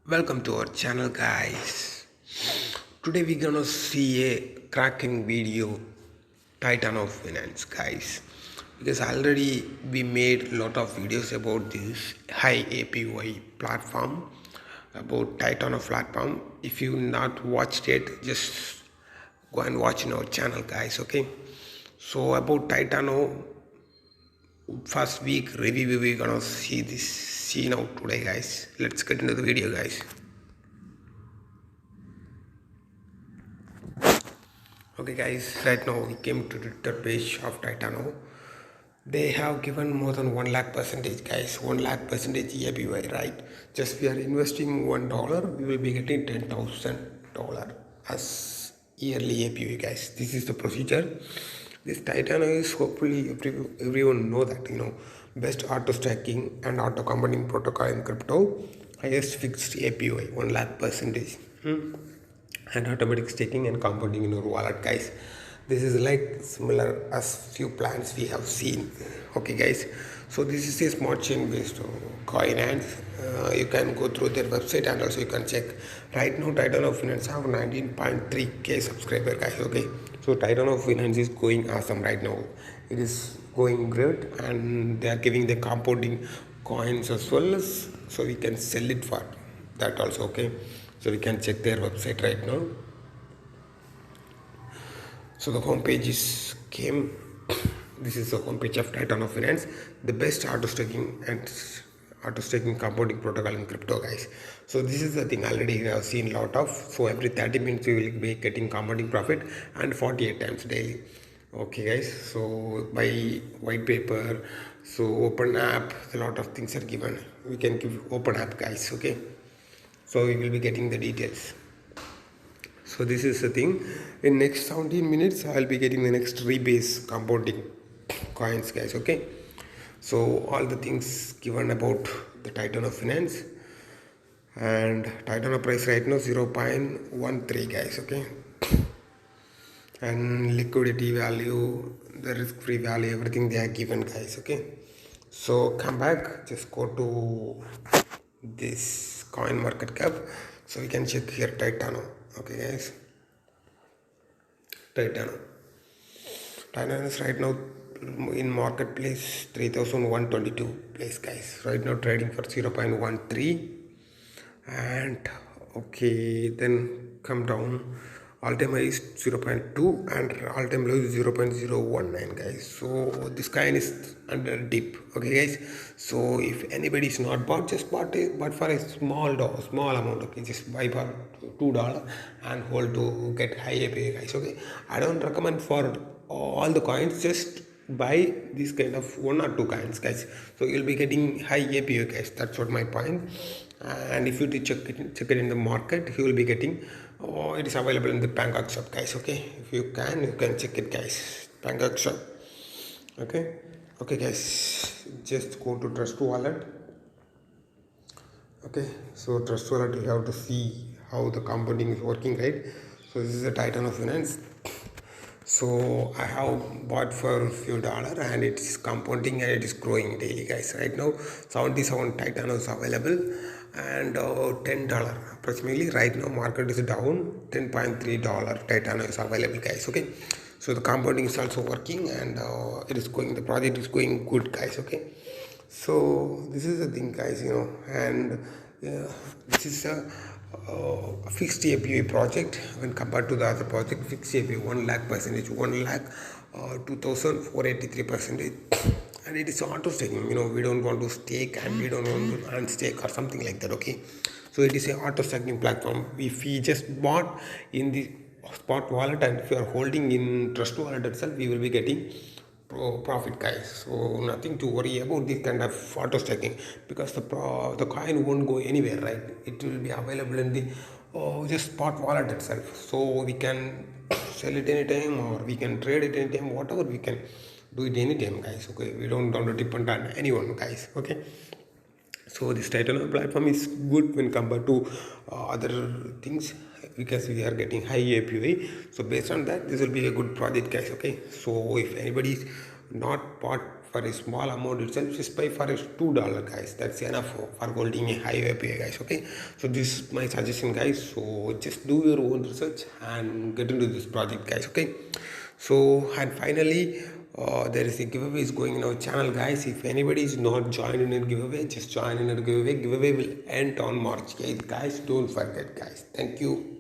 Welcome to our channel, guys. Today we're gonna see a cracking video Titano Finance, guys, because already we made a lot of videos about this high APY platform, about Titano platform. If you not watched it, just go and watch in our channel, guys. Okay, so about Titano first week review, we're gonna see now today, guys. Let's get into the video, guys. Okay, guys, right now we came to the third page of Titano. They have given more than 1 lakh percentage, guys. 1 lakh percentage APY, right? Just we are investing $1, we will be getting $10,000 as yearly APY, guys. This is the procedure. This Titano is hopefully everyone know that, best auto stacking and auto compounding protocol in crypto, highest fixed APY, 1 lakh percentage. And automatic staking and compounding in your wallet, guys. This is like similar as few plans we have seen. Okay, guys, so this is a smart chain based Coinex. You can go through their website and also you can check. Right now Titano Finance have 19.3k subscriber, guys. Okay, so Titano Finance is going awesome right now. It is going great and they are giving the compounding coins as well as, so we can sell it for that also. Okay, so we can check their website right now. So the home page is came. This is the home page of Titano Finance, the best auto staking compounding protocol in crypto, guys. So this is the thing already we have seen a lot of. So every 30 minutes we will be getting compounding profit and 48 times daily. Okay, guys, so by white paper, so open app, a lot of things are given. We can give open app, guys. Okay, so we will be getting the details. So this is the thing. In next 17 minutes I'll be getting the next rebase compounding coins, guys. Okay, so all the things given about the Titano Finance, and Titano price right now 0.13, guys. Okay, and liquidity value, the risk free value, everything they are given, guys. Okay, so come back, just go to this coin market cap, so we can check here Titano. Okay, guys, Titano is right now in marketplace 3122 place, guys. Right now trading for 0.13, and okay, then come down. All-time high is 0.2 and all-time low is 0.019, guys. So this coin is under dip. Okay, guys, so if anybody is not bought, just bought it, but for a small amount. Okay, just buy for $2 and hold to get high API, guys. Okay, I don't recommend for all the coins, just buy this kind of 1 or 2 coins, guys, so you'll be getting high API, guys. That's what my point. And if you check it in the market, you will be getting, it is available in the Pancake shop, guys. Okay, if you can check it, guys. Pancake shop. Okay, guys, just go to Trust Wallet. Okay, so Trust Wallet, you have to see how the compounding is working, right? So this is a Titano Finance. So I have bought for a few dollars and it's compounding and it is growing daily, guys. Right now 77 Titanos available and $10 approximately. Right now market is down, $10.3 Titano is available, guys. Okay, so the compounding is also working and the project is going good, guys. Okay, so this is the thing, guys, and this is a fixed API project when compared to the other project. Fixed API 1 lakh percentage, 1 lakh 2483 percentage, and it is auto staking. We don't want to stake and we don't want to unstake or something like that. Okay, so it is a auto staking platform. If we just bought in the spot wallet and if you are holding in Trust Wallet itself, we will be getting profit, guys. So nothing to worry about this kind of auto staking, because the coin won't go anywhere, right? It will be available in the just spot wallet itself, so we can sell it anytime or we can trade it anytime, whatever, we can do it anytime, guys. Okay, we don't want to depend on anyone, guys. Okay, so this Titano platform is good when compared to other things, because we are getting high API. So based on that, this will be a good project, guys. Okay, so if anybody is not bought for a small amount itself, just buy for $2 guys. That's enough for holding a high API guys. Okay, so this is my suggestion guys. So just do your own research and get into this project guys. Okay, so and finally there is a giveaway is going in our channel guys. If anybody is not joined in a giveaway, just join in a giveaway. Giveaway will end on March 8th guys. Don't forget guys. Thank you.